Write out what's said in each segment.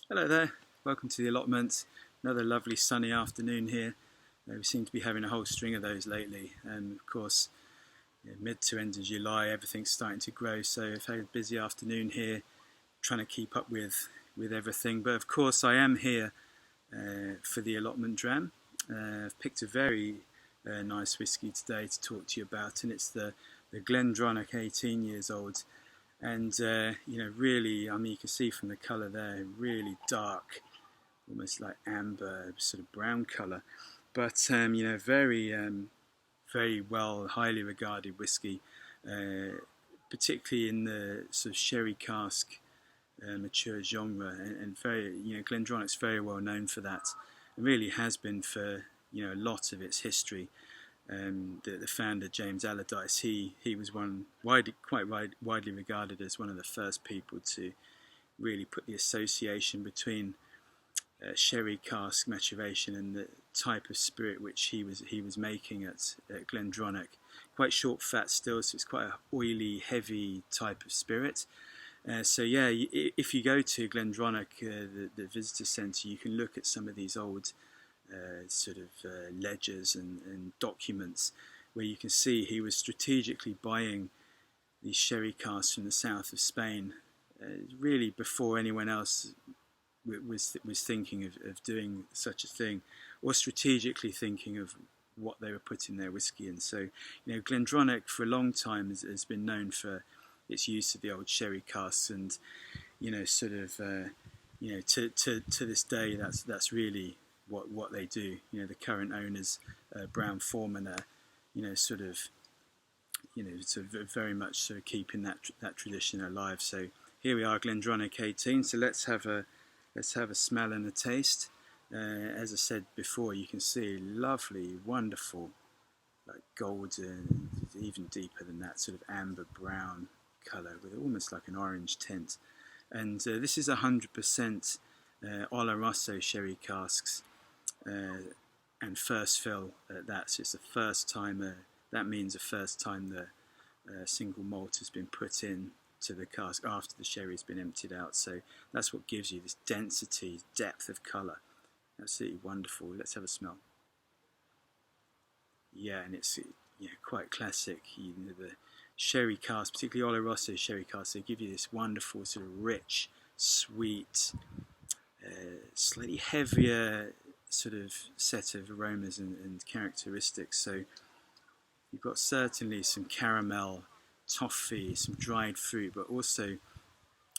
Hello there, welcome to the allotment. Another lovely sunny afternoon here. We seem to be having a whole string of those lately, and of course, mid to end of July, everything's starting to grow. So I've had a busy afternoon here, trying to keep up with everything. But of course, I am here for the Allotment Dram. I've picked a very nice whiskey today to talk to you about, and it's the Glendronach 18 years old. And really, I mean, you can see from the colour there, really dark, almost like amber, sort of brown colour. But very well, highly regarded whiskey, particularly in the sort of sherry cask mature genre, and very, Glendronach's very well known for that. It really has been for a lot of its history. The founder, James Allardyce, he was quite widely regarded as one of the first people to really put the association between sherry cask maturation and the type of spirit which he was making at Glendronach. Quite short fat still, so it's quite an oily, heavy type of spirit. If you go to Glendronach, the visitor centre, you can look at some of these old ledgers and documents where you can see he was strategically buying these sherry casks from the south of Spain, really before anyone else was thinking of doing such a thing, or strategically thinking of what they were putting their whiskey in. So, Glendronach for a long time has been known for its use of the old sherry casks, and to this day, that's really what they do. The current owners, Brown Foreman, are very much sort of keeping that tradition alive. So here we are, Glendronach 18. So let's have a smell and a taste. As I said before, you can see lovely, wonderful, like golden, even deeper than that, sort of amber brown colour with almost like an orange tint. And this is 100% Oloroso sherry casks, and first fill at that. So it's the first time, that means the first time the single malt has been put in to the cask after the sherry has been emptied out. So that's what gives you this density, depth of colour. Absolutely wonderful. Let's have a smell. Yeah, and it's quite classic. The sherry cask, particularly Oloroso sherry casks, they give you this wonderful sort of rich, sweet, slightly heavier sort of set of aromas and characteristics. So you've got certainly some caramel, toffee, some dried fruit, but also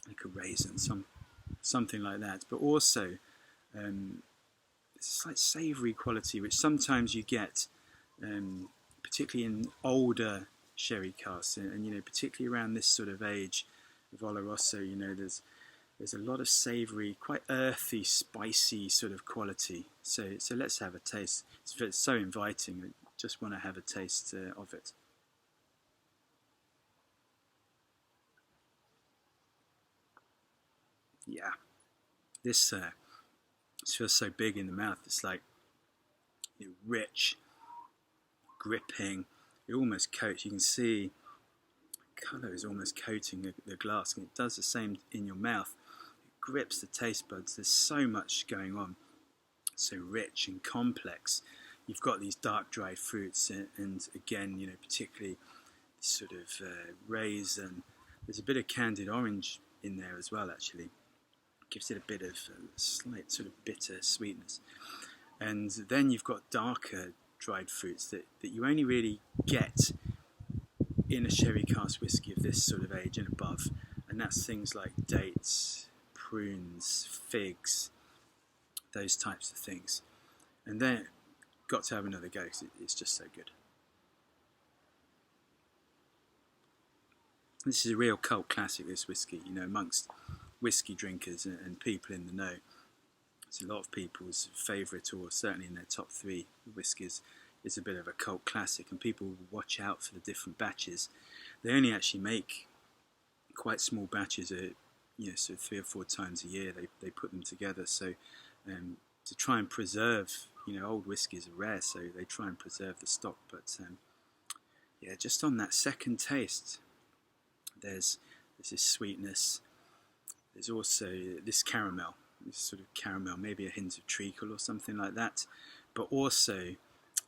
like a raisin, something like that. But also it's like savoury quality, which sometimes you get, particularly in older sherry casks, and particularly around this sort of age of Oloroso. There's a lot of savoury, quite earthy, spicy sort of quality. So let's have a taste. It's so inviting. I just want to have a taste of it. Yeah, this feels so big in the mouth. It's like rich, gripping. It almost coats. You can see colour is almost coating the glass, and it does the same in your mouth. It grips the taste buds. There's so much going on, so rich and complex. You've got these dark dried fruits, and again, particularly this sort of raisin. There's a bit of candied orange in there as well, actually. It gives it a bit of slight sort of bitter sweetness. And then you've got darker dried fruits that you only really get in a sherry cask whiskey of this sort of age and above, and that's things like dates, prunes, figs, those types of things. And then got to have another go because it's just so good. This is a real cult classic, this whiskey, amongst whiskey drinkers and people in the know. It's a lot of people's favourite, or certainly in their top 3 whiskies. It's a bit of a cult classic, and people watch out for the different batches. They only actually make quite small batches, so 3 or 4 times a year they put them together. So to try and preserve, old whiskies are rare, so they try and preserve the stock. But just on that second taste, there's this sweetness. There's also this caramel, sort of caramel, maybe a hint of treacle or something like that. But also,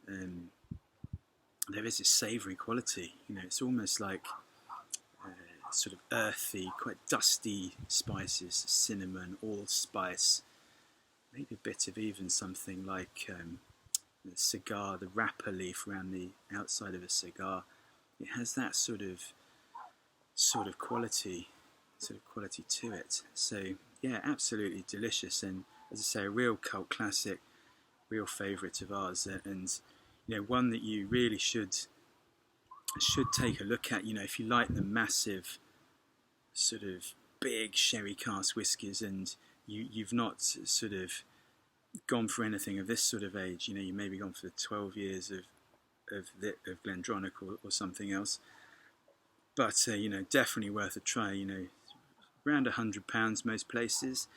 there is this savoury quality. It's almost like sort of earthy, quite dusty spices, cinnamon, allspice, maybe a bit of even something like the cigar, the wrapper leaf around the outside of a cigar. It has that sort of quality to it. So yeah, absolutely delicious, and as I say, a real cult classic, real favourite of ours, and one that you really should take a look at. If you like the massive sort of big sherry cask whiskies, and you've not sort of gone for anything of this sort of age, you maybe gone for the 12 years of Glendronach or something else, but definitely worth a try. Around £100 most places,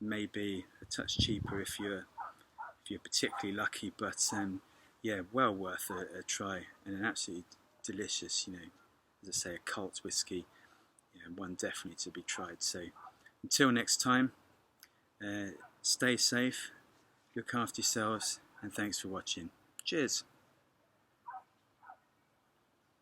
maybe a touch cheaper if you're particularly lucky, but yeah, well worth a try, and an absolutely delicious, as I say, a cult whiskey, one definitely to be tried. So until next time, stay safe, look after yourselves, and thanks for watching. Cheers.